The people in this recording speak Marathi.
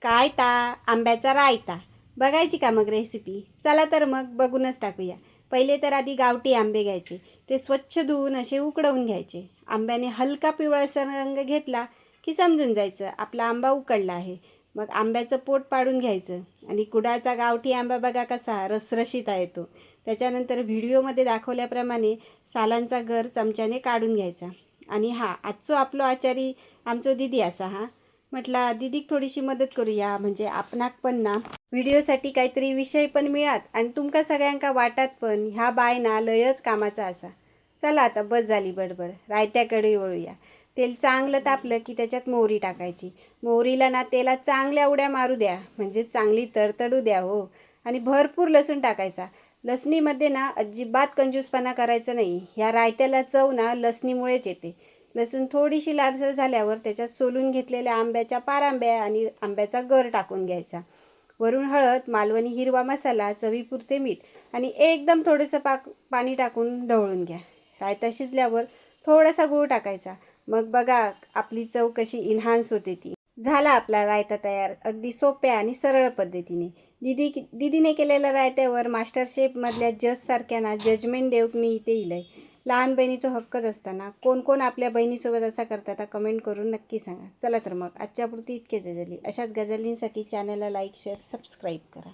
काय ता आंब्याचा रायता बघायची का मग रेसिपी? चला तर मग बघूनच टाकूया. पहिले तर आधी गावठी आंबे घ्यायचे, ते स्वच्छ धुवून असे उकडवून घ्यायचे. आंब्याने हलका पिवळसर रंग घेतला की समजून जायचं आपला आंबा उकडला आहे. मग आंब्याचं पोट पाडून घ्यायचं आणि कुडाळचा गावठी आंबा बघा कसा रसरशीत आहे तो. त्याच्यानंतर व्हिडिओमध्ये दाखवल्याप्रमाणे सालांचा गर चमच्याने काढून घ्यायचा. आणि आजचो आपलो आचारी आमचो दिदी असा म्हटला दीदीक थोडीशी मदत करूया, म्हणजे आपणाक पण ना व्हिडिओसाठी काहीतरी विषय पण मिळात आणि तुमका सगळ्यांका वाटात पण ह्या बाय ना लयच कामाचा असा. चला आता बस झाली बडबड, रायत्याकडे वळूया. तेल चांगलं तापलं की त्याच्यात मोहरी टाकायची. मोहरीला ना तेलात चांगल्या उड्या मारू द्या, म्हणजे चांगली तडतडू द्या हो. आणि भरपूर लसूण टाकायचा. लसणीमध्ये ना अजिबात कंजूसपणा करायचा नाही. ह्या रायत्याला चव ना लसणीमुळेच येते. लसूण थोडीशी लालसर झाल्यावर त्याच्यात सोलून घेतलेल्या आंब्याच्या पारांब्या आणि आंब्याचा गर टाकून घ्यायचा. वरून हळद, मालवणी हिरवा मसाला, चवीपुरते मीठ आणि एकदम थोडंसं पाणी टाकून ढवळून घ्या. रायता शिजल्यावर थोडासा गूळ टाकायचा. मग बघा आपली चव कशी इन्हान्स होते ती. झाला आपला रायता तयार, अगदी सोप्या आणि सरळ पद्धतीने. दीदीने केलेल्या रायत्यावर मास्टर शेफमधल्या जजसारख्या ना जजमेंट देऊक मी इथे इलंय. लहान बहिणीचा हक्कच असताना कोण कोण आपल्या बहिणीसोबत असा करतात कमेंट करून नक्की सांगा. चला तर मग आजच्यापुरती इतकेच गजली. अशाच गजलींसाठी चॅनलला लाईक, शेअर, सबस्क्राईब करा.